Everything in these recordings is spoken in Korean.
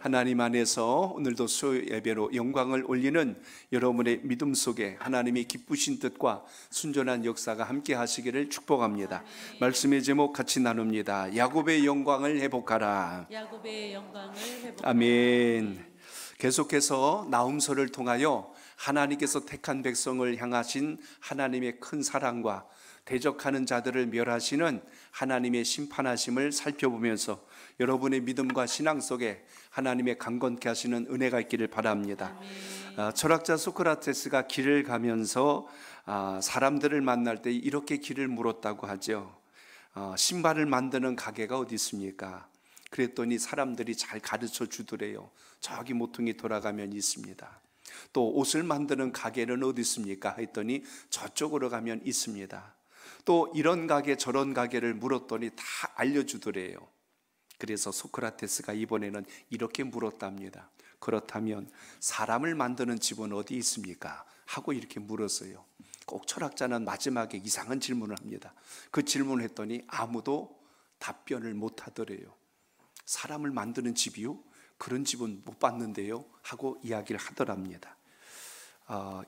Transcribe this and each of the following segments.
하나님 안에서 오늘도 수요 예배로 영광을 올리는 여러분의 믿음 속에 하나님의 기쁘신 뜻과 순전한 역사가 함께 하시기를 축복합니다. 말씀의 제목 같이 나눕니다. 야곱의 영광을 회복하라. 야곱의 영광을 회복하라. 아멘. 계속해서 나훔서를 통하여 하나님께서 택한 백성을 향하신 하나님의 큰 사랑과 대적하는 자들을 멸하시는 하나님의 심판하심을 살펴보면서 여러분의 믿음과 신앙 속에 하나님의 강건케 하시는 은혜가 있기를 바랍니다. 철학자 소크라테스가 길을 가면서 사람들을 만날 때 이렇게 길을 물었다고 하죠. 신발을 만드는 가게가 어디 있습니까? 그랬더니 사람들이 잘 가르쳐 주더래요. 저기 모퉁이 돌아가면 있습니다. 또 옷을 만드는 가게는 어디 있습니까? 했더니 저쪽으로 가면 있습니다. 또 이런 가게 저런 가게를 물었더니 다 알려주더래요. 그래서 소크라테스가 이번에는 이렇게 물었답니다. 그렇다면 사람을 만드는 집은 어디 있습니까? 하고 이렇게 물었어요. 꼭 철학자는 마지막에 이상한 질문을 합니다. 그 질문을 했더니 아무도 답변을 못 하더래요. 사람을 만드는 집이요? 그런 집은 못 봤는데요? 하고 이야기를 하더랍니다.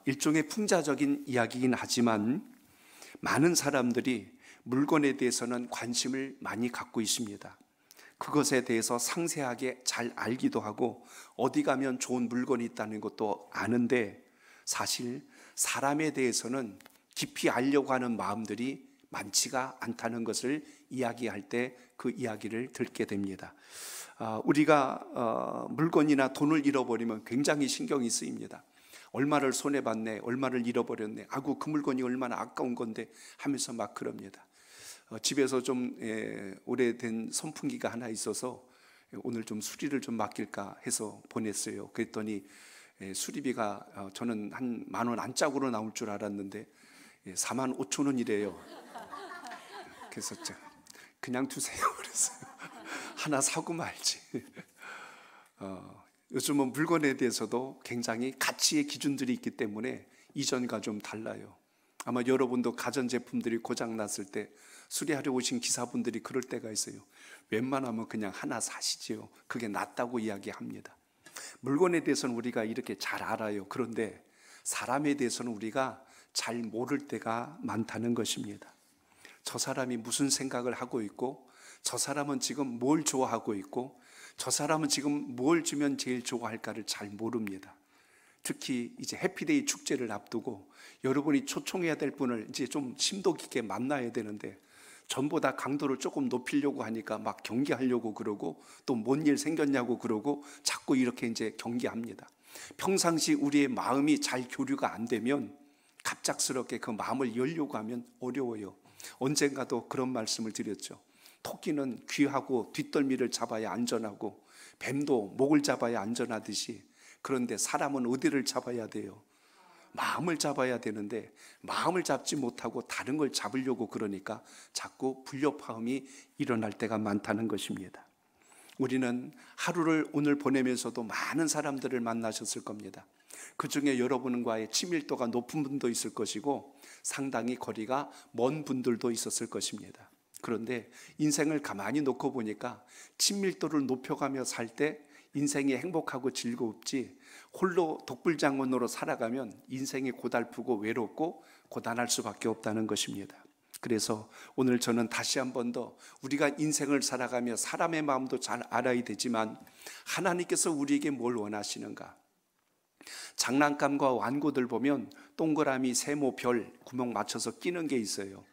일종의 풍자적인 이야기이긴 하지만 많은 사람들이 물건에 대해서는 관심을 많이 갖고 있습니다. 그것에 대해서 상세하게 잘 알기도 하고 어디 가면 좋은 물건이 있다는 것도 아는데 사실 사람에 대해서는 깊이 알려고 하는 마음들이 많지가 않다는 것을 이야기할 때 그 이야기를 듣게 됩니다. 우리가 물건이나 돈을 잃어버리면 굉장히 신경이 쓰입니다. 얼마를 손해봤네, 얼마를 잃어버렸네, 아구 그 물건이 얼마나 아까운 건데 하면서 막 그럽니다. 집에서 좀 오래된 선풍기가 하나 있어서 오늘 좀 수리를 좀 맡길까 해서 보냈어요. 그랬더니 수리비가 저는 한 10,000원 안짝으로 나올 줄 알았는데 45,000원이래요. 그래서 그냥 두세요 그랬어요. 하나 사고 말지. 요즘은 물건에 대해서도 굉장히 가치의 기준들이 있기 때문에 이전과 좀 달라요. 아마 여러분도 가전제품들이 고장났을 때 수리하러 오신 기사분들이 그럴 때가 있어요. 웬만하면 그냥 하나 사시지요. 그게 낫다고 이야기합니다. 물건에 대해서는 우리가 이렇게 잘 알아요. 그런데 사람에 대해서는 우리가 잘 모를 때가 많다는 것입니다. 저 사람이 무슨 생각을 하고 있고, 저 사람은 지금 뭘 좋아하고 있고, 저 사람은 지금 뭘 주면 제일 좋아할까를 잘 모릅니다. 특히 이제 해피데이 축제를 앞두고 여러분이 초청해야 될 분을 이제 좀 심도 깊게 만나야 되는데 전부 다 강도를 조금 높이려고 하니까 막 경계하려고 그러고 또 뭔 일 생겼냐고 그러고 자꾸 이렇게 이제 경계합니다. 평상시 우리의 마음이 잘 교류가 안 되면 갑작스럽게 그 마음을 열려고 하면 어려워요. 언젠가도 그런 말씀을 드렸죠. 토끼는 귀하고 뒷덜미를 잡아야 안전하고 뱀도 목을 잡아야 안전하듯이 그런데 사람은 어디를 잡아야 돼요? 마음을 잡아야 되는데 마음을 잡지 못하고 다른 걸 잡으려고 그러니까 자꾸 불협화음이 일어날 때가 많다는 것입니다. 우리는 하루를 오늘 보내면서도 많은 사람들을 만나셨을 겁니다. 그 중에 여러분과의 친밀도가 높은 분도 있을 것이고 상당히 거리가 먼 분들도 있었을 것입니다. 그런데 인생을 가만히 놓고 보니까 친밀도를 높여가며 살 때 인생이 행복하고 즐겁지 홀로 독불장군으로 살아가면 인생이 고달프고 외롭고 고단할 수밖에 없다는 것입니다. 그래서 오늘 저는 다시 한 번 더 우리가 인생을 살아가며 사람의 마음도 잘 알아야 되지만 하나님께서 우리에게 뭘 원하시는가? 장난감과 완구들 보면 동그라미, 세모, 별 구멍 맞춰서 끼는 게 있어요.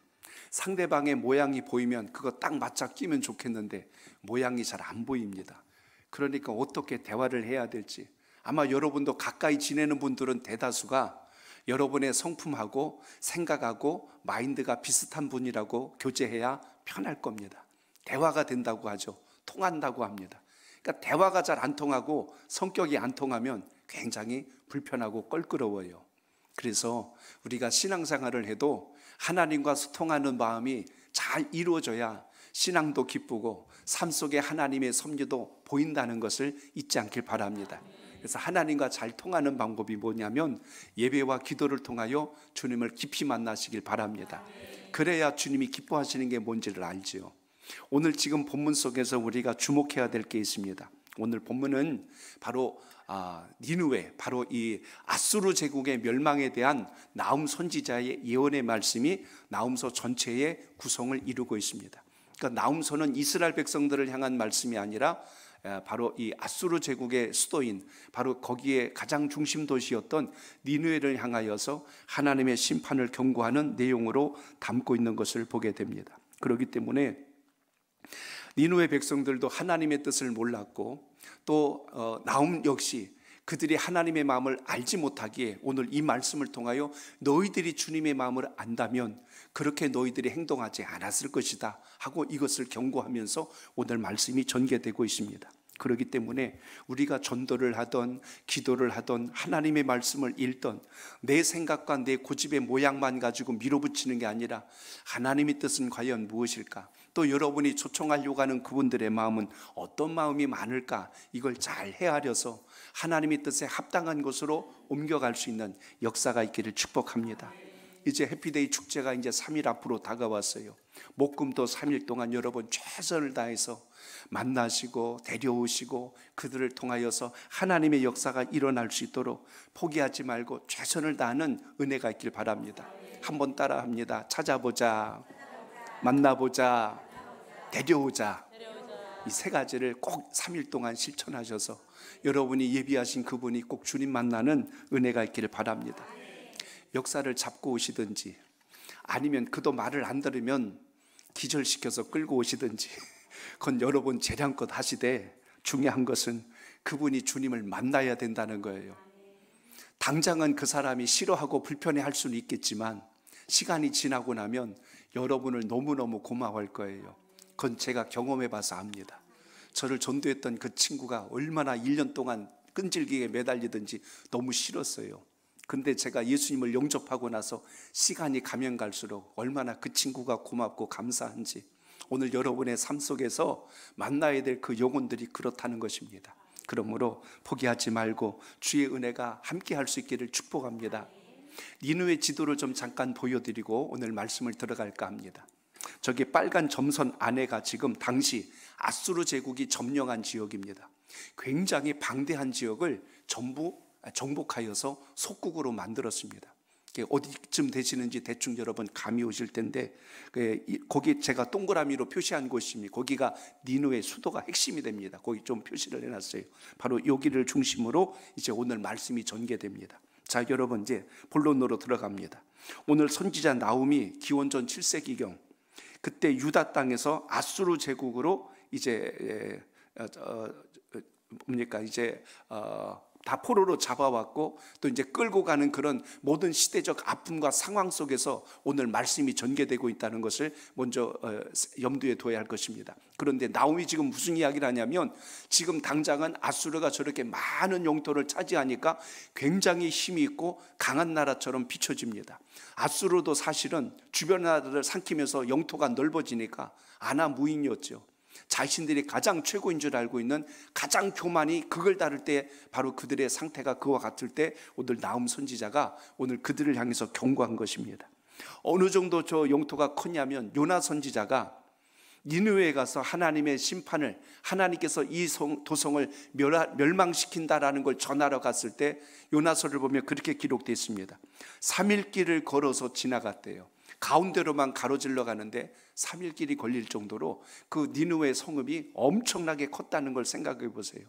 상대방의 모양이 보이면 그거 딱 맞춰 끼면 좋겠는데 모양이 잘 안 보입니다. 그러니까 어떻게 대화를 해야 될지 아마 여러분도 가까이 지내는 분들은 대다수가 여러분의 성품하고 생각하고 마인드가 비슷한 분이라고 교제해야 편할 겁니다. 대화가 된다고 하죠. 통한다고 합니다. 그러니까 대화가 잘 안 통하고 성격이 안 통하면 굉장히 불편하고 껄끄러워요. 그래서 우리가 신앙생활을 해도 하나님과 소통하는 마음이 잘 이루어져야 신앙도 기쁘고 삶 속에 하나님의 섭리도 보인다는 것을 잊지 않길 바랍니다. 그래서 하나님과 잘 통하는 방법이 뭐냐면 예배와 기도를 통하여 주님을 깊이 만나시길 바랍니다. 그래야 주님이 기뻐하시는 게 뭔지를 알지요. 오늘 지금 본문 속에서 우리가 주목해야 될 게 있습니다. 오늘 본문은 바로 니느웨, 바로 이 아수르 제국의 멸망에 대한 나훔 선지자의 예언의 말씀이 나훔서 전체의 구성을 이루고 있습니다. 그러니까 나훔서는 이스라엘 백성들을 향한 말씀이 아니라 바로 이 아수르 제국의 수도인 바로 거기에 가장 중심 도시였던 니느웨를 향하여서 하나님의 심판을 경고하는 내용으로 담고 있는 것을 보게 됩니다. 그렇기 때문에 니느웨 백성들도 하나님의 뜻을 몰랐고 또 나훔 역시 그들이 하나님의 마음을 알지 못하기에 오늘 이 말씀을 통하여 너희들이 주님의 마음을 안다면 그렇게 너희들이 행동하지 않았을 것이다 하고 이것을 경고하면서 오늘 말씀이 전개되고 있습니다. 그렇기 때문에 우리가 전도를 하던 기도를 하던 하나님의 말씀을 읽던 내 생각과 내 고집의 모양만 가지고 밀어붙이는 게 아니라 하나님의 뜻은 과연 무엇일까? 또 여러분이 초청하려고 하는 그분들의 마음은 어떤 마음이 많을까? 이걸 잘 헤아려서 하나님의 뜻에 합당한 곳으로 옮겨갈 수 있는 역사가 있기를 축복합니다. 이제 해피데이 축제가 이제 3일 앞으로 다가왔어요. 목금토 3일 동안 여러분 최선을 다해서 만나시고 데려오시고 그들을 통하여서 하나님의 역사가 일어날 수 있도록 포기하지 말고 최선을 다하는 은혜가 있길 바랍니다. 한번 따라합니다. 찾아보자, 만나보자, 데려오자. 이 세 가지를 꼭 3일 동안 실천하셔서 여러분이 예비하신 그분이 꼭 주님 만나는 은혜가 있기를 바랍니다. 역사를 잡고 오시든지 아니면 그도 말을 안 들으면 기절시켜서 끌고 오시든지 그건 여러분 재량껏 하시되 중요한 것은 그분이 주님을 만나야 된다는 거예요. 당장은 그 사람이 싫어하고 불편해할 수는 있겠지만 시간이 지나고 나면 여러분을 너무너무 고마워할 거예요. 그건 제가 경험해 봐서 압니다. 저를 전도했던 그 친구가 얼마나 1년 동안 끈질기게 매달리든지 너무 싫었어요. 근데 제가 예수님을 영접하고 나서 시간이 가면 갈수록 얼마나 그 친구가 고맙고 감사한지 오늘 여러분의 삶 속에서 만나야 될 그 영혼들이 그렇다는 것입니다. 그러므로 포기하지 말고 주의 은혜가 함께 할 수 있기를 축복합니다. 니느웨 지도를 좀 잠깐 보여드리고 오늘 말씀을 들어갈까 합니다. 저기 빨간 점선 안에가 지금 당시 아수르 제국이 점령한 지역입니다. 굉장히 방대한 지역을 전부 정복하여서 속국으로 만들었습니다. 어디쯤 되시는지 대충 여러분 감이 오실 텐데 거기 제가 동그라미로 표시한 곳입니다. 거기가 니느웨 수도가 핵심이 됩니다. 거기 좀 표시를 해놨어요. 바로 여기를 중심으로 이제 오늘 말씀이 전개됩니다. 자, 여러분 이제 본론으로 들어갑니다. 오늘 선지자 나훔이 기원전 7세기경 그때 유다 땅에서 아수르 제국으로 이제 다 포로로 잡아왔고 또 이제 끌고 가는 그런 모든 시대적 아픔과 상황 속에서 오늘 말씀이 전개되고 있다는 것을 먼저 염두에 둬야 할 것입니다. 그런데 나훔이 지금 무슨 이야기를 하냐면 지금 당장은 아수르가 저렇게 많은 영토를 차지하니까 굉장히 힘이 있고 강한 나라처럼 비춰집니다. 아수르도 사실은 주변 나라들을 삼키면서 영토가 넓어지니까 아나무인이었죠. 자신들이 가장 최고인 줄 알고 있는 가장 교만이 그걸 다룰 때 바로 그들의 상태가 그와 같을 때 오늘 나훔 선지자가 오늘 그들을 향해서 경고한 것입니다. 어느 정도 저 영토가 컸냐면 요나 선지자가 니느웨에 가서 하나님의 심판을 하나님께서 이 도성을 멸망시킨다라는 걸 전하러 갔을 때 요나서를 보면 그렇게 기록되어 있습니다. 3일 길을 걸어서 지나갔대요. 가운데로만 가로질러 가는데 3일 길이 걸릴 정도로 그 니느웨 성읍이 엄청나게 컸다는 걸 생각해 보세요.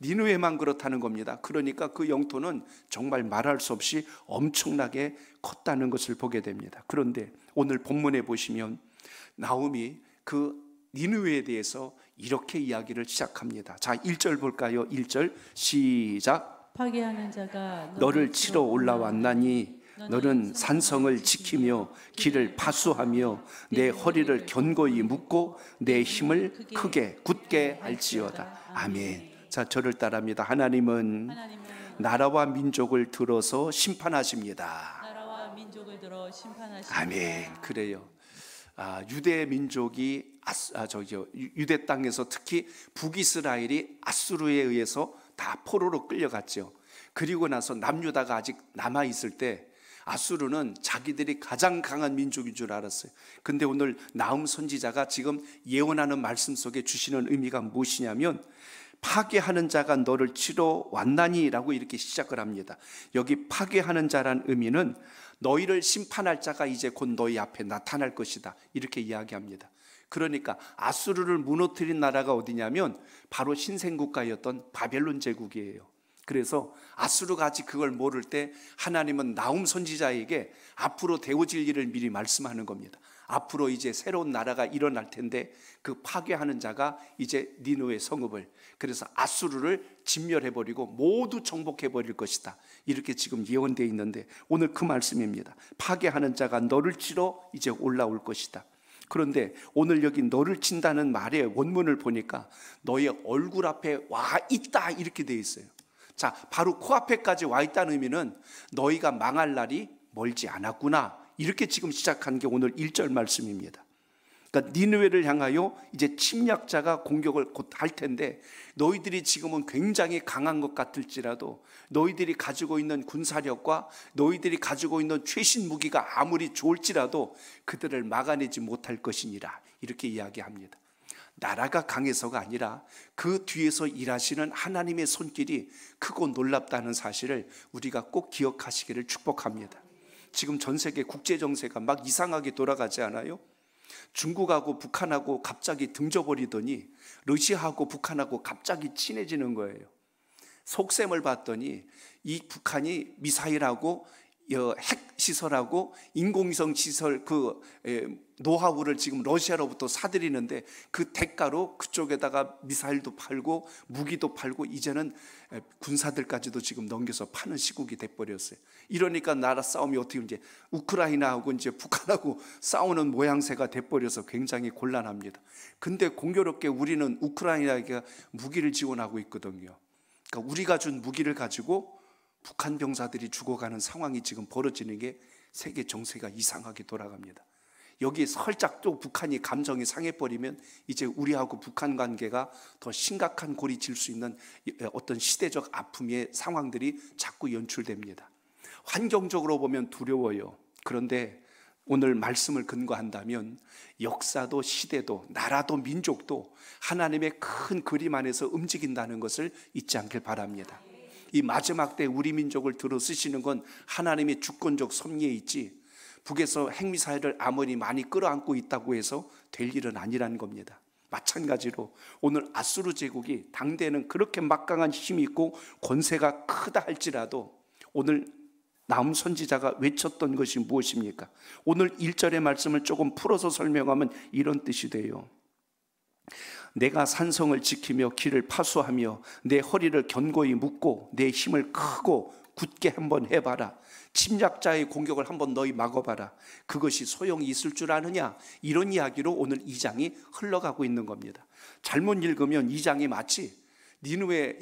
니느웨만 그렇다는 겁니다. 그러니까 그 영토는 정말 말할 수 없이 엄청나게 컸다는 것을 보게 됩니다. 그런데 오늘 본문에 보시면 나훔이 그 니느웨에 대해서 이렇게 이야기를 시작합니다. 자, 1절 볼까요? 1절 시작. 파괴하는 자가 너를 치러 올라왔나니 너는 산성을 지키며 길을 파수하며 내 허리를 견고히 묶고 내 힘을 크게 굳게 할지어다. 아멘. 자, 저를 따라합니다. 하나님은 나라와 민족을 들어서 심판하십니다. 나라와 민족을 들어 심판하십니다. 아멘. 그래요. 유대 민족이 유대 땅에서 특히 북이스라엘이 아수르에 의해서 다 포로로 끌려갔죠. 그리고 나서 남유다가 아직 남아 있을 때 아수르는 자기들이 가장 강한 민족인 줄 알았어요. 근데 오늘 나훔 선지자가 지금 예언하는 말씀 속에 주시는 의미가 무엇이냐면 파괴하는 자가 너를 치러 왔나니라고 이렇게 시작을 합니다. 여기 파괴하는 자란 의미는 너희를 심판할 자가 이제 곧 너희 앞에 나타날 것이다, 이렇게 이야기합니다. 그러니까 아수르를 무너뜨린 나라가 어디냐면 바로 신생국가였던 바벨론 제국이에요. 그래서 아수르가 아직 그걸 모를 때 하나님은 나훔 선지자에게 앞으로 되어질 일을 미리 말씀하는 겁니다. 앞으로 이제 새로운 나라가 일어날 텐데 그 파괴하는 자가 이제 니느웨 성읍을, 그래서 아수르를 진멸해버리고 모두 정복해버릴 것이다, 이렇게 지금 예언되어 있는데 오늘 그 말씀입니다. 파괴하는 자가 너를 치러 이제 올라올 것이다. 그런데 오늘 여기 너를 친다는 말의 원문을 보니까 너의 얼굴 앞에 와 있다, 이렇게 되어 있어요. 자, 바로 코앞에까지 와 있다는 의미는 너희가 망할 날이 멀지 않았구나, 이렇게 지금 시작한 게 오늘 1절 말씀입니다. 그러니까 니느웨를 향하여 이제 침략자가 공격을 곧 할 텐데 너희들이 지금은 굉장히 강한 것 같을지라도 너희들이 가지고 있는 군사력과 너희들이 가지고 있는 최신 무기가 아무리 좋을지라도 그들을 막아내지 못할 것이니라, 이렇게 이야기합니다. 나라가 강해서가 아니라 그 뒤에서 일하시는 하나님의 손길이 크고 놀랍다는 사실을 우리가 꼭 기억하시기를 축복합니다. 지금 전 세계 국제 정세가 막 이상하게 돌아가지 않아요? 중국하고 북한하고 갑자기 등져버리더니 러시아하고 북한하고 갑자기 친해지는 거예요. 속셈을 봤더니 이 북한이 미사일하고 핵시설하고 인공위성 시설 그 노하우를 지금 러시아로부터 사들이는데 그 대가로 그쪽에다가 미사일도 팔고 무기도 팔고 이제는 군사들까지도 지금 넘겨서 파는 시국이 돼버렸어요. 이러니까 나라 싸움이 어떻게 이제 우크라이나하고 이제 북한하고 싸우는 모양새가 돼버려서 굉장히 곤란합니다. 근데 공교롭게 우리는 우크라이나에게 무기를 지원하고 있거든요. 그러니까 우리가 준 무기를 가지고 북한 병사들이 죽어가는 상황이 지금 벌어지는 게 세계 정세가 이상하게 돌아갑니다. 여기에 살짝 또 북한이 감정이 상해버리면 이제 우리하고 북한 관계가 더 심각한 골이 질 수 있는 어떤 시대적 아픔의 상황들이 자꾸 연출됩니다. 환경적으로 보면 두려워요. 그런데 오늘 말씀을 근거한다면 역사도 시대도 나라도 민족도 하나님의 큰 그림 안에서 움직인다는 것을 잊지 않길 바랍니다. 이 마지막 때 우리 민족을 들어 쓰시는 건 하나님의 주권적 섭리에 있지 북에서 핵미사일을 아무리 많이 끌어안고 있다고 해서 될 일은 아니라는 겁니다. 마찬가지로 오늘 아수르 제국이 당대에는 그렇게 막강한 힘이 있고 권세가 크다 할지라도 오늘 나훔 선지자가 외쳤던 것이 무엇입니까? 오늘 1절의 말씀을 조금 풀어서 설명하면 이런 뜻이 돼요. 내가 산성을 지키며 길을 파수하며 내 허리를 견고히 묶고 내 힘을 크고 굳게 한번 해봐라. 침략자의 공격을 한번 너희 막아봐라. 그것이 소용이 있을 줄 아느냐? 이런 이야기로 오늘 2장이 흘러가고 있는 겁니다. 잘못 읽으면 2장이 마치 니느웨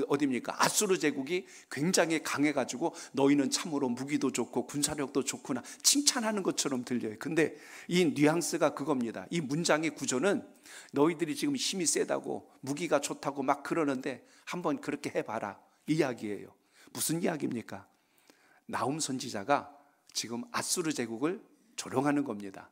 어디입니까? 아수르 제국이 굉장히 강해가지고 너희는 참으로 무기도 좋고 군사력도 좋구나 칭찬하는 것처럼 들려요. 근데 이 뉘앙스가 그겁니다. 이 문장의 구조는 너희들이 지금 힘이 세다고 무기가 좋다고 막 그러는데 한번 그렇게 해봐라 이 이야기예요. 무슨 이야기입니까? 나훔 선지자가 지금 아수르 제국을 조롱하는 겁니다.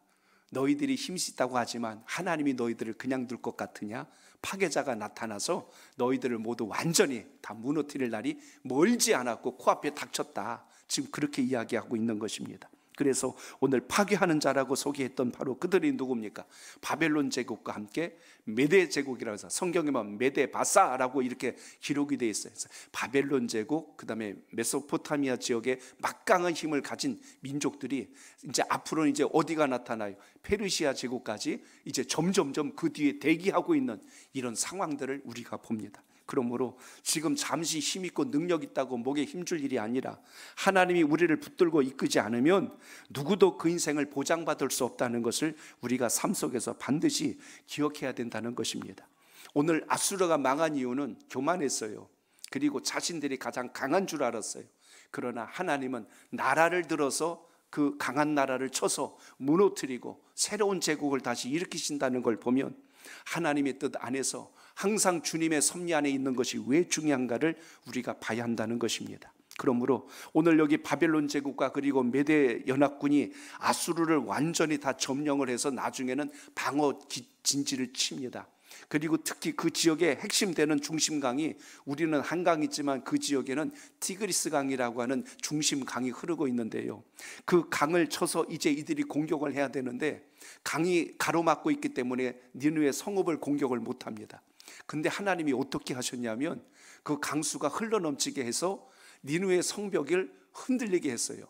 너희들이 힘이 있다고 하지만 하나님이 너희들을 그냥 둘 것 같으냐? 파괴자가 나타나서 너희들을 모두 완전히 다 무너뜨릴 날이 멀지 않았고 코앞에 닥쳤다. 지금 그렇게 이야기하고 있는 것입니다. 그래서 오늘 파괴하는 자라고 소개했던 바로 그들이 누굽니까? 바벨론 제국과 함께 메대 제국이라고 해서 성경에 보면 메대 바사라고 이렇게 기록이 되어 있어요. 그래서 바벨론 제국, 그 다음에 메소포타미아 지역에 막강한 힘을 가진 민족들이 이제 앞으로는 이제 어디가 나타나요? 페르시아 제국까지 이제 점점점 그 뒤에 대기하고 있는 이런 상황들을 우리가 봅니다. 그러므로 지금 잠시 힘 있고 능력 있다고 목에 힘줄 일이 아니라 하나님이 우리를 붙들고 이끄지 않으면 누구도 그 인생을 보장받을 수 없다는 것을 우리가 삶 속에서 반드시 기억해야 된다는 것입니다. 오늘 아수르가 망한 이유는 교만했어요. 그리고 자신들이 가장 강한 줄 알았어요. 그러나 하나님은 나라를 들어서 그 강한 나라를 쳐서 무너뜨리고 새로운 제국을 다시 일으키신다는 걸 보면 하나님의 뜻 안에서 항상 주님의 섭리 안에 있는 것이 왜 중요한가를 우리가 봐야 한다는 것입니다. 그러므로 오늘 여기 바벨론 제국과 그리고 메대 연합군이 아수르를 완전히 다 점령을 해서 나중에는 방어 진지를 칩니다. 그리고 특히 그 지역의 핵심되는 중심강이, 우리는 한강이 있지만 그 지역에는 티그리스 강이라고 하는 중심강이 흐르고 있는데요, 그 강을 쳐서 이제 이들이 공격을 해야 되는데 강이 가로막고 있기 때문에 니느웨 성읍을 공격을 못합니다. 근데 하나님이 어떻게 하셨냐면 그 강수가 흘러넘치게 해서 니느웨 성벽을 흔들리게 했어요.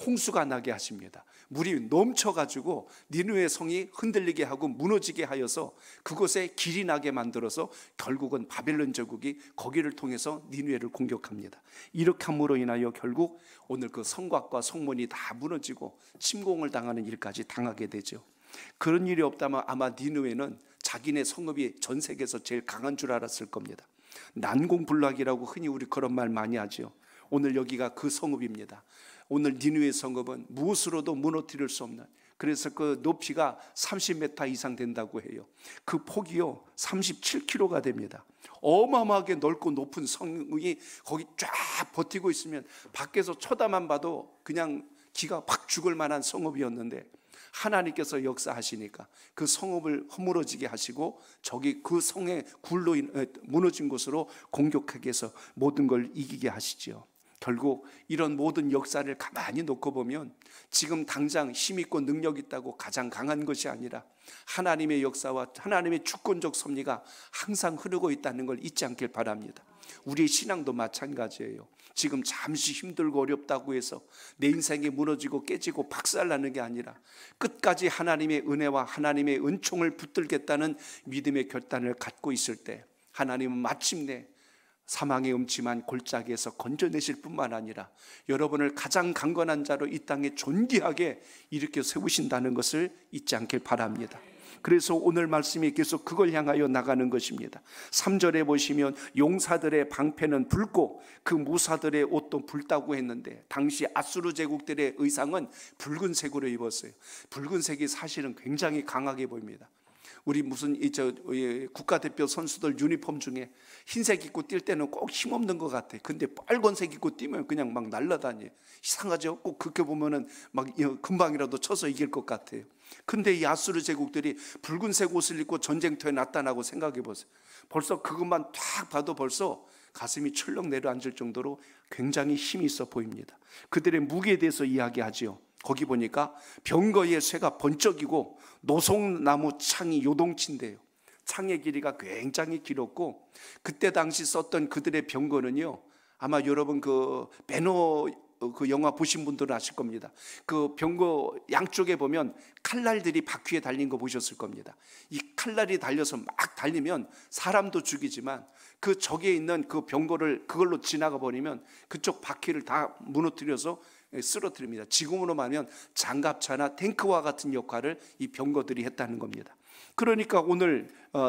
홍수가 나게 하십니다. 물이 넘쳐가지고 니느웨 성이 흔들리게 하고 무너지게 하여서 그곳에 길이 나게 만들어서 결국은 바벨론 제국이 거기를 통해서 니느웨를 공격합니다. 이렇게 함으로 인하여 결국 오늘 그 성곽과 성문이 다 무너지고 침공을 당하는 일까지 당하게 되죠. 그런 일이 없다면 아마 니느웨는 자기네 성읍이 전 세계에서 제일 강한 줄 알았을 겁니다. 난공불락이라고 흔히 우리 그런 말 많이 하죠. 오늘 여기가 그 성읍입니다. 오늘 니느웨 성읍은 무엇으로도 무너뜨릴 수 없는, 그래서 그 높이가 30m 이상 된다고 해요. 그 폭이요 37km가 됩니다. 어마어마하게 넓고 높은 성이 거기 쫙 버티고 있으면 밖에서 쳐다만 봐도 그냥 기가 팍 죽을 만한 성읍이었는데 하나님께서 역사하시니까 그 성읍을 허물어지게 하시고 저기 그 성의 굴로 무너진 곳으로 공격하게 해서 모든 걸 이기게 하시죠. 결국 이런 모든 역사를 가만히 놓고 보면 지금 당장 힘있고 능력 있다고 가장 강한 것이 아니라 하나님의 역사와 하나님의 주권적 섭리가 항상 흐르고 있다는 걸 잊지 않길 바랍니다. 우리의 신앙도 마찬가지예요. 지금 잠시 힘들고 어렵다고 해서 내 인생이 무너지고 깨지고 박살나는 게 아니라 끝까지 하나님의 은혜와 하나님의 은총을 붙들겠다는 믿음의 결단을 갖고 있을 때 하나님은 마침내 사망의 음침한 골짜기에서 건져내실 뿐만 아니라 여러분을 가장 강건한 자로 이 땅에 존귀하게 일으켜 세우신다는 것을 잊지 않길 바랍니다. 그래서 오늘 말씀이 계속 그걸 향하여 나가는 것입니다. 3절에 보시면 용사들의 방패는 붉고 그 무사들의 옷도 붉다고 했는데 당시 아수르 제국들의 의상은 붉은색으로 입었어요. 붉은색이 사실은 굉장히 강하게 보입니다. 우리 무슨 국가대표 선수들 유니폼 중에 흰색 입고 뛸 때는 꼭 힘없는 것 같아. 근데 빨간색 입고 뛰면 그냥 막 날아다녀. 이상하죠? 꼭 그렇게 보면은 막 금방이라도 쳐서 이길 것 같아요. 근데 이 아수르 제국들이 붉은색 옷을 입고 전쟁터에 나타나고 생각해 보세요. 벌써 그것만 딱 봐도 벌써 가슴이 철렁 내려앉을 정도로 굉장히 힘이 있어 보입니다. 그들의 무기에 대해서 이야기하지요. 거기 보니까 병거의 쇠가 번쩍이고 노송나무 창이 요동친대요. 창의 길이가 굉장히 길었고 그때 당시 썼던 그들의 병거는요, 아마 여러분 그 배너 그 영화 보신 분들은 아실 겁니다. 그 병거 양쪽에 보면 칼날들이 바퀴에 달린 거 보셨을 겁니다. 이 칼날이 달려서 막 달리면 사람도 죽이지만 그 적에 있는 그 병거를 그걸로 지나가 버리면 그쪽 바퀴를 다 무너뜨려서 쓰러뜨립니다. 지금으로 말하면 장갑차나 탱크와 같은 역할을 이 병거들이 했다는 겁니다. 그러니까 오늘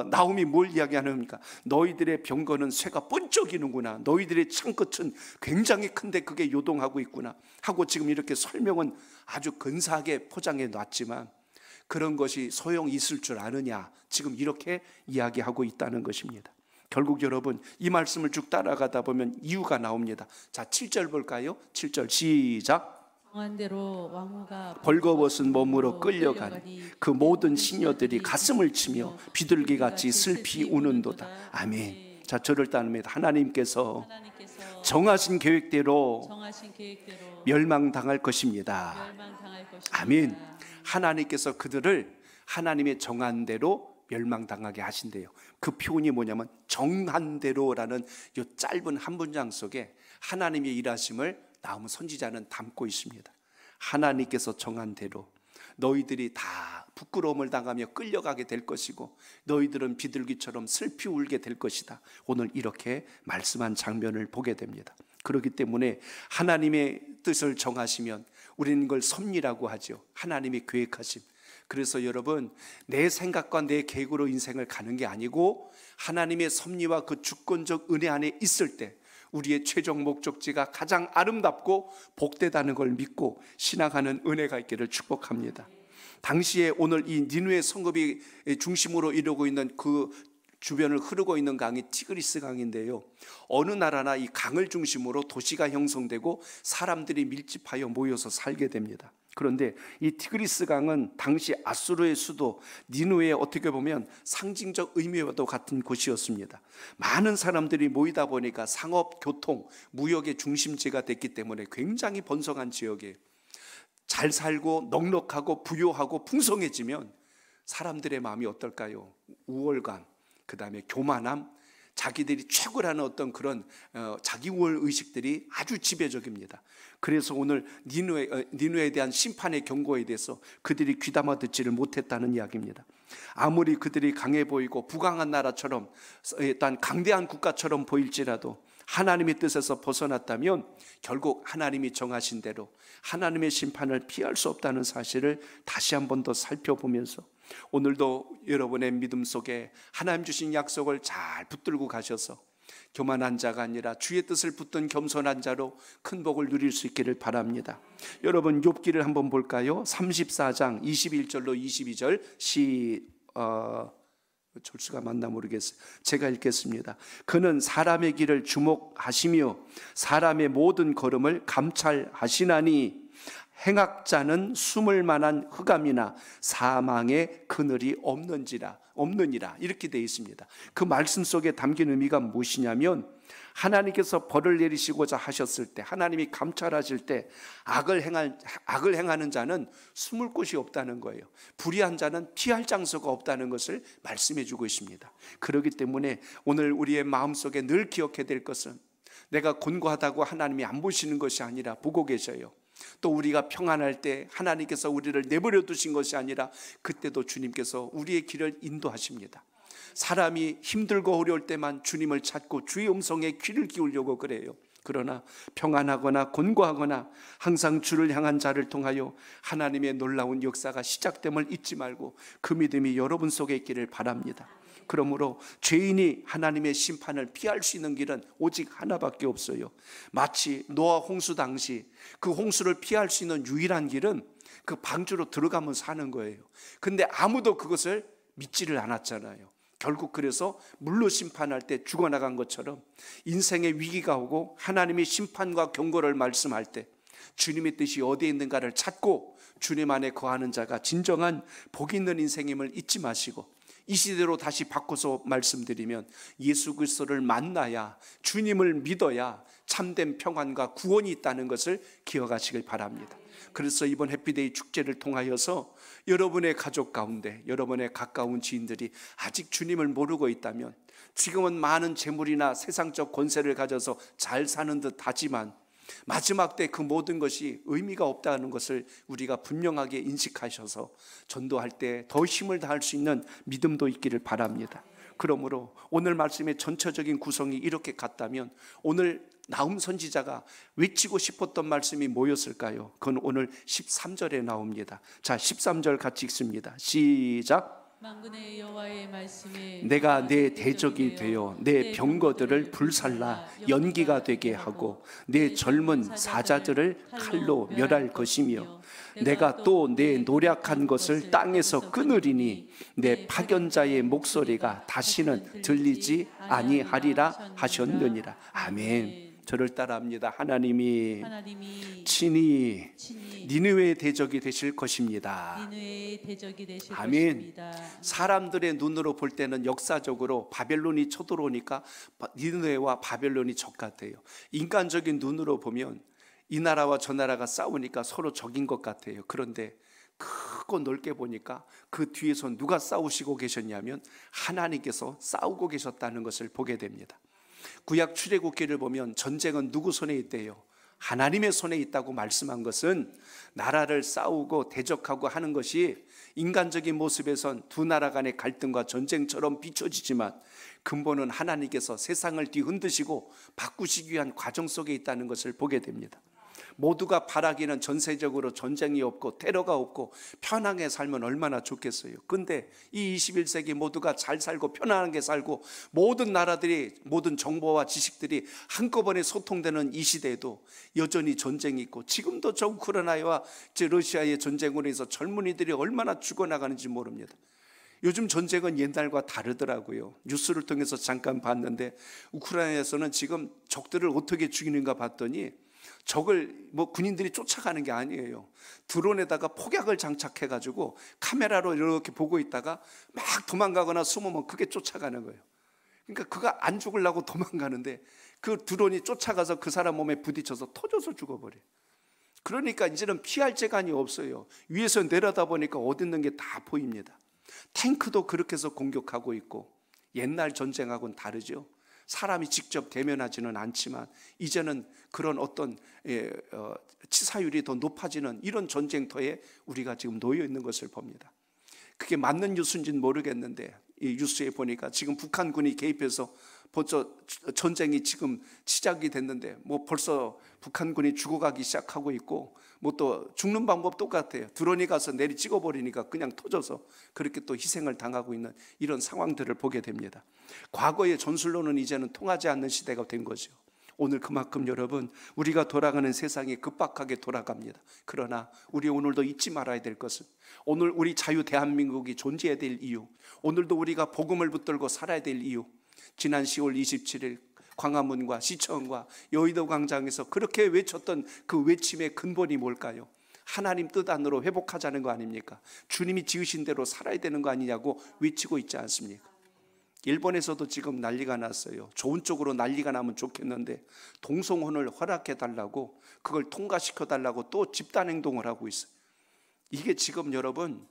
나훔이 뭘 이야기하는가? 너희들의 병거는 쇠가 번쩍이는구나. 너희들의 창끝은 굉장히 큰데 그게 요동하고 있구나 하고 지금 이렇게 설명은 아주 근사하게 포장해 놨지만 그런 것이 소용이 있을 줄 아느냐, 지금 이렇게 이야기하고 있다는 것입니다. 결국 여러분 이 말씀을 쭉 따라가다 보면 이유가 나옵니다. 자, 7절 볼까요? 7절 시작. 정한 대로 왕후가 벌거벗은 몸으로 끌려가니 그 모든 시녀들이 가슴을 치며 비둘기같이 슬피 우는도다. 아멘. 자, 저를 따릅니다. 하나님께서 정하신 계획대로 멸망당할 것입니다. 아멘. 하나님께서 그들을 하나님의 정한 대로 멸망당하게 하신대요. 그 표현이 뭐냐면 정한 대로라는 이 짧은 한 문장 속에 하나님의 일하심을 나훔 선지자는 담고 있습니다. 하나님께서 정한 대로 너희들이 다 부끄러움을 당하며 끌려가게 될 것이고 너희들은 비둘기처럼 슬피 울게 될 것이다. 오늘 이렇게 말씀한 장면을 보게 됩니다. 그렇기 때문에 하나님의 뜻을 정하시면 우리는 이걸 섭리라고 하죠. 하나님이 계획하심. 그래서 여러분 내 생각과 내 계획으로 인생을 가는 게 아니고 하나님의 섭리와 그 주권적 은혜 안에 있을 때 우리의 최종 목적지가 가장 아름답고 복되다는 걸 믿고 신앙하는 은혜가 있기를 축복합니다. 당시에 오늘 이 니느웨 성읍이 중심으로 이루고 있는 그 주변을 흐르고 있는 강이 티그리스 강인데요, 어느 나라나 이 강을 중심으로 도시가 형성되고 사람들이 밀집하여 모여서 살게 됩니다. 그런데 이 티그리스 강은 당시 아수르의 수도 니누에 어떻게 보면 상징적 의미와도 같은 곳이었습니다. 많은 사람들이 모이다 보니까 상업, 교통, 무역의 중심지가 됐기 때문에 굉장히 번성한 지역이에요. 잘 살고 넉넉하고 부유하고 풍성해지면 사람들의 마음이 어떨까요? 우월감, 그 다음에 교만함, 자기들이 최고라는 어떤 그런 자기 우월 의식들이 아주 지배적입니다. 그래서 오늘 니누에 대한 심판의 경고에 대해서 그들이 귀담아 듣지를 못했다는 이야기입니다. 아무리 그들이 강해 보이고 부강한 나라처럼 일단 강대한 국가처럼 보일지라도 하나님의 뜻에서 벗어났다면 결국 하나님이 정하신 대로 하나님의 심판을 피할 수 없다는 사실을 다시 한 번 더 살펴보면서 오늘도 여러분의 믿음 속에 하나님 주신 약속을 잘 붙들고 가셔서 교만한 자가 아니라 주의 뜻을 붙든 겸손한 자로 큰 복을 누릴 수 있기를 바랍니다. 여러분 욥기를 한번 볼까요? 34장 21절로 22절 절수가 맞나 모르겠어요. 제가 읽겠습니다. 그는 사람의 길을 주목하시며 사람의 모든 걸음을 감찰하시나니 행악자는 숨을 만한 흑암이나 사망의 그늘이 없느니라 이렇게 되어 있습니다. 그 말씀 속에 담긴 의미가 무엇이냐면 하나님께서 벌을 내리시고자 하셨을 때 하나님이 감찰하실 때 악을 행하는 자는 숨을 곳이 없다는 거예요. 불의한 자는 피할 장소가 없다는 것을 말씀해 주고 있습니다. 그렇기 때문에 오늘 우리의 마음속에 늘 기억해야 될 것은 내가 곤고하다고 하나님이 안 보시는 것이 아니라 보고 계셔요. 또 우리가 평안할 때 하나님께서 우리를 내버려 두신 것이 아니라 그때도 주님께서 우리의 길을 인도하십니다. 사람이 힘들고 어려울 때만 주님을 찾고 주의 음성에 귀를 기울이려고 그래요. 그러나 평안하거나 곤고하거나 항상 주를 향한 자를 통하여 하나님의 놀라운 역사가 시작됨을 잊지 말고 그 믿음이 여러분 속에 있기를 바랍니다. 그러므로 죄인이 하나님의 심판을 피할 수 있는 길은 오직 하나밖에 없어요. 마치 노아 홍수 당시 그 홍수를 피할 수 있는 유일한 길은 그 방주로 들어가면 사는 거예요. 근데 아무도 그것을 믿지를 않았잖아요. 결국 그래서 물로 심판할 때 죽어나간 것처럼 인생의 위기가 오고 하나님의 심판과 경고를 말씀할 때 주님의 뜻이 어디에 있는가를 찾고 주님 안에 거하는 자가 진정한 복 있는 인생임을 잊지 마시고 이 시대로 다시 바꿔서 말씀드리면 예수 그리스도를 만나야 주님을 믿어야 참된 평안과 구원이 있다는 것을 기억하시길 바랍니다. 그래서 이번 해피데이 축제를 통하여서 여러분의 가족 가운데 여러분의 가까운 지인들이 아직 주님을 모르고 있다면 지금은 많은 재물이나 세상적 권세를 가져서 잘 사는 듯 하지만 마지막 때 그 모든 것이 의미가 없다는 것을 우리가 분명하게 인식하셔서 전도할 때 더 힘을 다할 수 있는 믿음도 있기를 바랍니다. 그러므로 오늘 말씀의 전체적인 구성이 이렇게 같다면 오늘 나움 선지자가 외치고 싶었던 말씀이 뭐였을까요? 그건 오늘 13절에 나옵니다. 자, 13절 같이 읽습니다. 시작. 만군의 여호와의 말씀에 내가 내 대적이 되어 내 병거들을 불살라 연기가 되게 하고 내 젊은 사자들을 칼로 멸할 것이며 내가 또 내 노력한 것을 땅에서 끊으리니 내 파견자의 목소리가 다시는 들리지 아니하리라 하셨느니라. 아멘. 저를 따라합니다. 하나님이 친히 니느웨의 대적이 되실 것입니다. 아멘. 사람들의 눈으로 볼 때는 역사적으로 바벨론이 쳐들어오니까 니느웨와 바벨론이 적 같아요. 인간적인 눈으로 보면 이 나라와 저 나라가 싸우니까 서로 적인 것 같아요. 그런데 크고 넓게 보니까 그 뒤에서 누가 싸우시고 계셨냐면 하나님께서 싸우고 계셨다는 것을 보게 됩니다. 구약 출애굽기를 보면 전쟁은 누구 손에 있대요? 하나님의 손에 있다고 말씀한 것은 나라를 싸우고 대적하고 하는 것이 인간적인 모습에선 두 나라 간의 갈등과 전쟁처럼 비춰지지만 근본은 하나님께서 세상을 뒤흔드시고 바꾸시기 위한 과정 속에 있다는 것을 보게 됩니다. 모두가 바라기는 전세적으로 전쟁이 없고 테러가 없고 편하게 살면 얼마나 좋겠어요. 근데 이 21세기 모두가 잘 살고 편안하게 살고 모든 나라들이 모든 정보와 지식들이 한꺼번에 소통되는 이 시대에도 여전히 전쟁이 있고 지금도 저 우크라이나와 러시아의 전쟁으로 해서 젊은이들이 얼마나 죽어나가는지 모릅니다. 요즘 전쟁은 옛날과 다르더라고요. 뉴스를 통해서 잠깐 봤는데 우크라이나에서는 지금 적들을 어떻게 죽이는가 봤더니 적을 군인들이 쫓아가는 게 아니에요. 드론에다가 폭약을 장착해가지고 카메라로 이렇게 보고 있다가 막 도망가거나 숨으면 그게 쫓아가는 거예요. 그러니까 그가 안 죽으려고 도망가는데 그 드론이 쫓아가서 그 사람 몸에 부딪혀서 터져서 죽어버려요. 그러니까 이제는 피할 재간이 없어요. 위에서 내려다 보니까 어디 있는 게 다 보입니다. 탱크도 그렇게 해서 공격하고 있고, 옛날 전쟁하고는 다르죠. 사람이 직접 대면하지는 않지만 이제는 그런 어떤 치사율이 더 높아지는 이런 전쟁터에 우리가 지금 놓여 있는 것을 봅니다. 그게 맞는 뉴스인지는 모르겠는데 이 뉴스에 보니까 지금 북한군이 개입해서 벌써 전쟁이 지금 시작이 됐는데 벌써 북한군이 죽어가기 시작하고 있고, 또 죽는 방법 똑같아요. 드론이 가서 내리 찍어버리니까 그냥 터져서 그렇게 또 희생을 당하고 있는 이런 상황들을 보게 됩니다. 과거의 전술로는 이제는 통하지 않는 시대가 된 거죠. 오늘 그만큼 여러분, 우리가 돌아가는 세상이 급박하게 돌아갑니다. 그러나 우리 오늘도 잊지 말아야 될 것은, 오늘 우리 자유 대한민국이 존재해야 될 이유, 오늘도 우리가 복음을 붙들고 살아야 될 이유, 지난 10월 27일 광화문과 시청과 여의도 광장에서 그렇게 외쳤던 그 외침의 근본이 뭘까요? 하나님 뜻 안으로 회복하자는 거 아닙니까? 주님이 지으신 대로 살아야 되는 거 아니냐고 외치고 있지 않습니까? 일본에서도 지금 난리가 났어요. 좋은 쪽으로 난리가 나면 좋겠는데 동성혼을 허락해 달라고, 그걸 통과시켜 달라고 또 집단행동을 하고 있어요. 이게 지금 여러분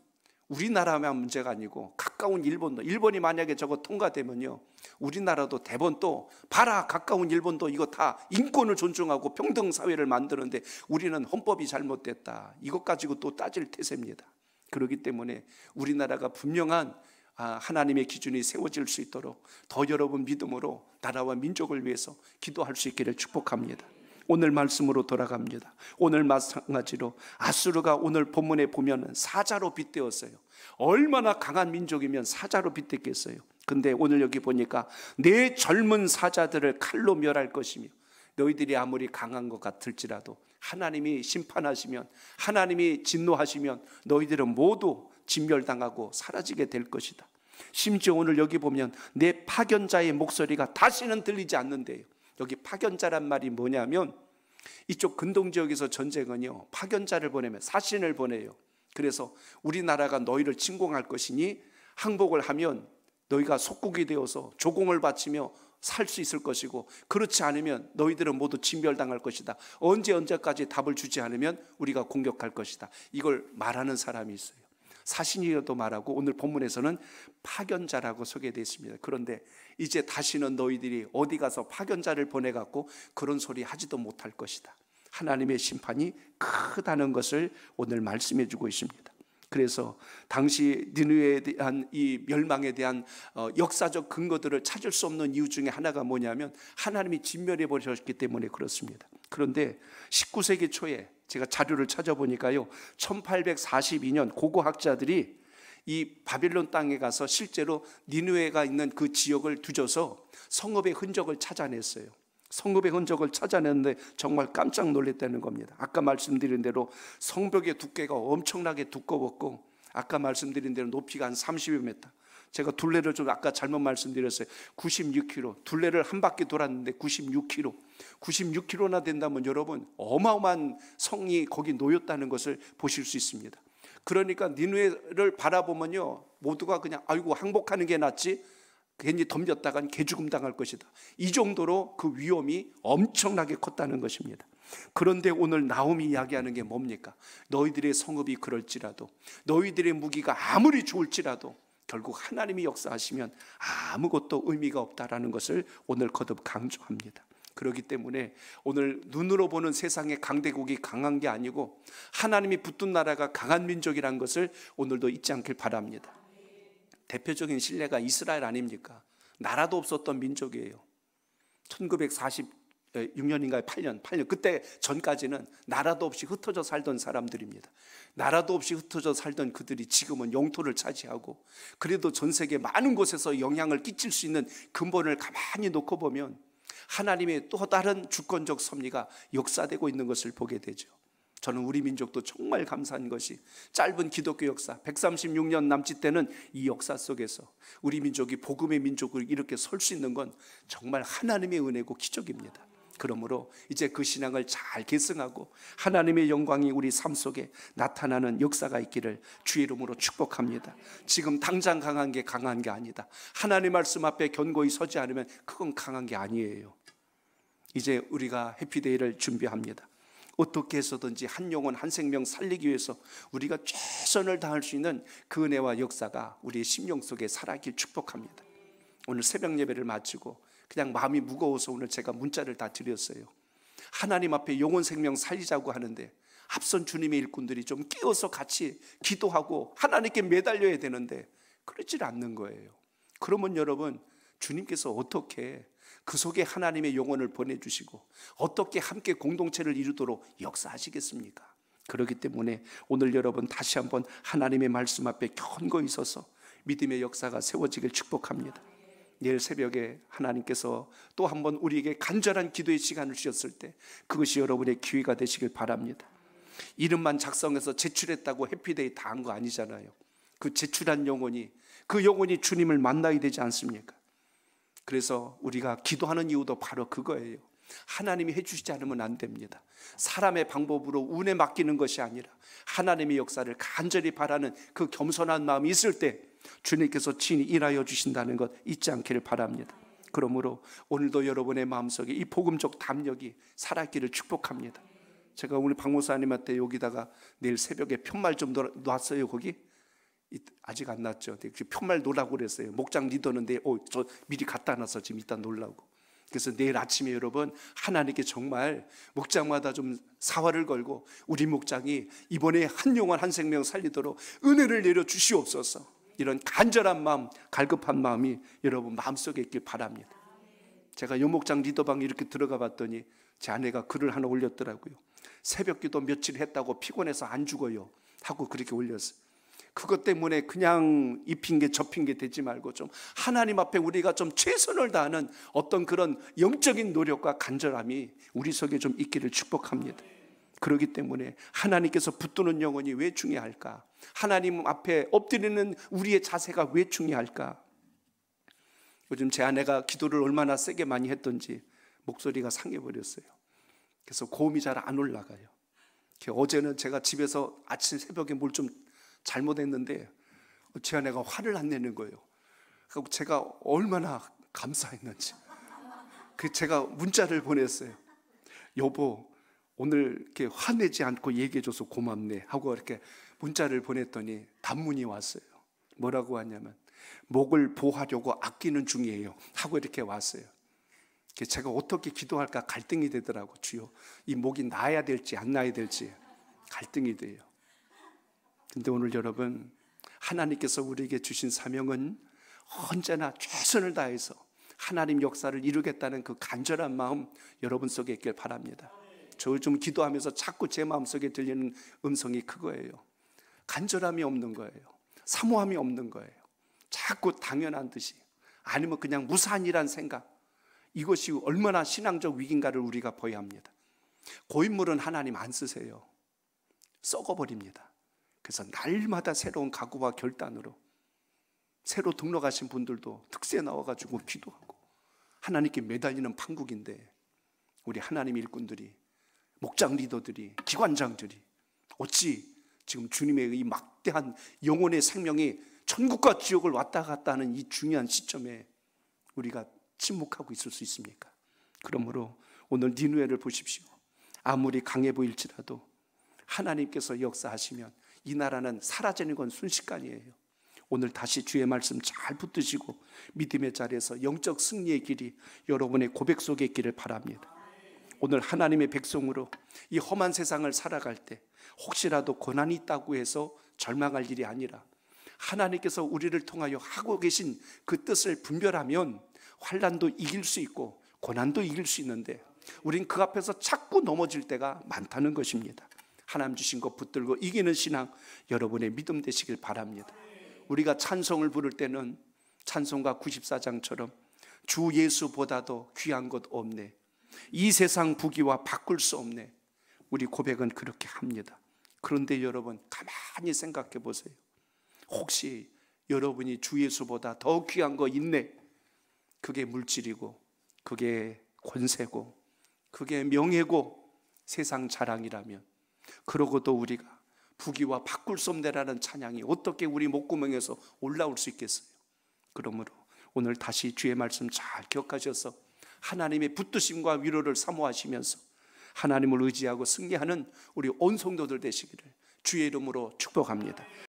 우리나라만 문제가 아니고 가까운 일본도, 일본이 만약에 저거 통과되면요, 우리나라도 대번 또 봐라, 가까운 일본도 이거 다 인권을 존중하고 평등 사회를 만드는데 우리는 헌법이 잘못됐다, 이것 가지고 또 따질 태세입니다. 그렇기 때문에 우리나라가 분명한 하나님의 기준이 세워질 수 있도록 더 여러분 믿음으로 나라와 민족을 위해서 기도할 수 있기를 축복합니다. 오늘 말씀으로 돌아갑니다. 오늘 마찬가지로 아수르가 오늘 본문에 보면 사자로 빗대었어요. 얼마나 강한 민족이면 사자로 빗댔겠어요. 근데 오늘 여기 보니까 내 젊은 사자들을 칼로 멸할 것이며, 너희들이 아무리 강한 것 같을지라도 하나님이 심판하시면, 하나님이 진노하시면 너희들은 모두 진멸당하고 사라지게 될 것이다. 심지어 오늘 여기 보면 내 파견자의 목소리가 다시는 들리지 않는데요. 여기 파견자란 말이 뭐냐면, 이쪽 근동지역에서 전쟁은요, 파견자를 보내면 사신을 보내요. 그래서 우리나라가 너희를 침공할 것이니 항복을 하면 너희가 속국이 되어서 조공을 바치며 살 수 있을 것이고, 그렇지 않으면 너희들은 모두 진멸당할 것이다. 언제까지 답을 주지 않으면 우리가 공격할 것이다. 이걸 말하는 사람이 있어요. 사신이라도 말하고 오늘 본문에서는 파견자라고 소개되어 있습니다. 그런데 이제 다시는 너희들이 어디 가서 파견자를 보내갖고 그런 소리 하지도 못할 것이다. 하나님의 심판이 크다는 것을 오늘 말씀해 주고 있습니다. 그래서 당시 니느웨에 대한 이 멸망에 대한 역사적 근거들을 찾을 수 없는 이유 중에 하나가 뭐냐면 하나님이 진멸해 버리셨기 때문에 그렇습니다. 그런데 19세기 초에 제가 자료를 찾아보니까요, 1842년 고고학자들이 이 바빌론 땅에 가서 실제로 니느웨가 있는 그 지역을 뒤져서 성읍의 흔적을 찾아냈어요. 성읍의 흔적을 찾아냈는데 정말 깜짝 놀랐다는 겁니다. 아까 말씀드린 대로 성벽의 두께가 엄청나게 두꺼웠고, 아까 말씀드린 대로 높이가 한 30여 미터. 제가 둘레를 좀 아까 잘못 말씀드렸어요. 96km. 둘레를 한 바퀴 돌았는데 96km. 96km나 된다면 여러분 어마어마한 성이 거기 놓였다는 것을 보실 수 있습니다. 그러니까 니느웨를 바라보면요, 모두가 그냥 아이고 항복하는 게 낫지, 괜히 덤볐다간 개죽음 당할 것이다. 이 정도로 그 위험이 엄청나게 컸다는 것입니다. 그런데 오늘 나홈이 이야기하는 게 뭡니까? 너희들의 성읍이 그럴지라도, 너희들의 무기가 아무리 좋을지라도 결국 하나님이 역사하시면 아무것도 의미가 없다라는 것을 오늘 거듭 강조합니다. 그렇기 때문에 오늘 눈으로 보는 세상의 강대국이 강한 게 아니고 하나님이 붙든 나라가 강한 민족이라는 것을 오늘도 잊지 않길 바랍니다. 대표적인 신뢰가 이스라엘 아닙니까? 나라도 없었던 민족이에요. 1946년인가요? 8년 그때 전까지는 나라도 없이 흩어져 살던 사람들입니다. 나라도 없이 흩어져 살던 그들이 지금은 영토를 차지하고, 그래도 전 세계 많은 곳에서 영향을 끼칠 수 있는 근본을 가만히 놓고 보면 하나님의 또 다른 주권적 섭리가 역사되고 있는 것을 보게 되죠. 저는 우리 민족도 정말 감사한 것이 짧은 기독교 역사 136년 남짓 되는 이 역사 속에서 우리 민족이 복음의 민족으로 이렇게 설 수 있는 건 정말 하나님의 은혜고 기적입니다. 그러므로 이제 그 신앙을 잘 계승하고 하나님의 영광이 우리 삶 속에 나타나는 역사가 있기를 주의 이름으로 축복합니다. 지금 당장 강한 게 아니다. 하나님 말씀 앞에 견고히 서지 않으면 그건 강한 게 아니에요. 이제 우리가 해피데이를 준비합니다. 어떻게 해서든지 한 영혼 한 생명 살리기 위해서 우리가 최선을 다할 수 있는 그 은혜와 역사가 우리의 심령 속에 살아길 축복합니다. 오늘 새벽 예배를 마치고 그냥 마음이 무거워서 오늘 제가 문자를 다 드렸어요. 하나님 앞에 영혼 생명 살리자고 하는데 앞선 주님의 일꾼들이 좀 깨어서 같이 기도하고 하나님께 매달려야 되는데 그러질 않는 거예요. 그러면 여러분, 주님께서 어떻게 그 속에 하나님의 영혼을 보내주시고 어떻게 함께 공동체를 이루도록 역사하시겠습니까? 그렇기 때문에 오늘 여러분 다시 한번 하나님의 말씀 앞에 견고히 서서 믿음의 역사가 세워지길 축복합니다. 내일 새벽에 하나님께서 또 한번 우리에게 간절한 기도의 시간을 주셨을 때 그것이 여러분의 기회가 되시길 바랍니다. 이름만 작성해서 제출했다고 해피데이 다 한 거 아니잖아요. 그 제출한 영혼이, 그 영혼이 주님을 만나야 되지 않습니까? 그래서 우리가 기도하는 이유도 바로 그거예요. 하나님이 해주시지 않으면 안 됩니다. 사람의 방법으로 운에 맡기는 것이 아니라 하나님의 역사를 간절히 바라는 그 겸손한 마음이 있을 때 주님께서 친히 일하여 주신다는 것 잊지 않기를 바랍니다. 그러므로 오늘도 여러분의 마음속에 이 복음적 담력이 살아있기를 축복합니다. 제가 오늘 박 목사님한테 여기다가 내일 새벽에 편말 좀 놨어요. 거기 아직 안 났죠. 편말 놓으라고 그랬어요. 목장 리더는데 저 미리 갖다 놔서 지금 이따 놓으려고. 그래서 내일 아침에 여러분 하나님께 정말 목장마다 좀 사활을 걸고 우리 목장이 이번에 한 영혼 한 생명 살리도록 은혜를 내려 주시옵소서. 이런 간절한 마음, 갈급한 마음이 여러분 마음속에 있길 바랍니다. 제가 연목장 리더방에 이렇게 들어가 봤더니 제 아내가 글을 하나 올렸더라고요. 새벽 기도 며칠 했다고 피곤해서 안 죽어요 하고 그렇게 올렸어요. 그것 때문에 그냥 이 핑계 저 핑계 대지 말고 좀 하나님 앞에 우리가 좀 최선을 다하는 어떤 그런 영적인 노력과 간절함이 우리 속에 좀 있기를 축복합니다. 그렇기 때문에 하나님께서 붙드는 영혼이 왜 중요할까? 하나님 앞에 엎드리는 우리의 자세가 왜 중요할까? 요즘 제 아내가 기도를 얼마나 세게 많이 했던지 목소리가 상해버렸어요. 그래서 고음이 잘 안 올라가요. 어제는 제가 집에서 아침 새벽에 뭘 좀 잘못했는데 제 아내가 화를 안 내는 거예요. 그리고 제가 얼마나 감사했는지. 제가 문자를 보냈어요. 여보, 오늘 이렇게 화내지 않고 얘기해줘서 고맙네 하고 이렇게 문자를 보냈더니 단문이 왔어요. 뭐라고 하냐면 목을 보호하려고 아끼는 중이에요 하고 이렇게 왔어요. 제가 어떻게 기도할까 갈등이 되더라고. 주여, 이 목이 나야 될지 안 나야 될지 갈등이 돼요. 근데 오늘 여러분, 하나님께서 우리에게 주신 사명은 언제나 최선을 다해서 하나님 역사를 이루겠다는 그 간절한 마음 여러분 속에 있길 바랍니다. 저 좀 기도하면서 자꾸 제 마음속에 들리는 음성이 그거예요. 간절함이 없는 거예요. 사모함이 없는 거예요. 자꾸 당연한 듯이, 아니면 그냥 무산이란 생각, 이것이 얼마나 신앙적 위기인가를 우리가 보여야 합니다. 고인물은 하나님 안 쓰세요. 썩어버립니다. 그래서 날마다 새로운 각오와 결단으로, 새로 등록하신 분들도 특세 나와가지고 기도하고 하나님께 매달리는 판국인데, 우리 하나님 일꾼들이, 목장 리더들이, 기관장들이 어찌 지금 주님의 이 막대한 영혼의 생명이 천국과 지옥을 왔다 갔다 하는 이 중요한 시점에 우리가 침묵하고 있을 수 있습니까? 그러므로 오늘 니느웨를 보십시오. 아무리 강해 보일지라도 하나님께서 역사하시면 이 나라는 사라지는 건 순식간이에요. 오늘 다시 주의 말씀 잘 붙드시고 믿음의 자리에서 영적 승리의 길이 여러분의 고백 속에 있기를 바랍니다. 오늘 하나님의 백성으로 이 험한 세상을 살아갈 때 혹시라도 고난이 있다고 해서 절망할 일이 아니라 하나님께서 우리를 통하여 하고 계신 그 뜻을 분별하면 환난도 이길 수 있고 고난도 이길 수 있는데, 우린 그 앞에서 자꾸 넘어질 때가 많다는 것입니다. 하나님 주신 것 붙들고 이기는 신앙 여러분의 믿음 되시길 바랍니다. 우리가 찬송을 부를 때는 찬송가 94장처럼 주 예수보다도 귀한 것 없네, 이 세상 부귀와 바꿀 수 없네, 우리 고백은 그렇게 합니다. 그런데 여러분 가만히 생각해 보세요. 혹시 여러분이 주 예수보다 더 귀한 거 있네? 그게 물질이고, 그게 권세고, 그게 명예고 세상 자랑이라면, 그러고도 우리가 부귀와 바꿀 수 없네라는 찬양이 어떻게 우리 목구멍에서 올라올 수 있겠어요? 그러므로 오늘 다시 주의 말씀 잘 기억하셔서 하나님의 붙드심과 위로를 사모하시면서 하나님을 의지하고 승리하는 우리 온 성도들 되시기를 주의 이름으로 축복합니다.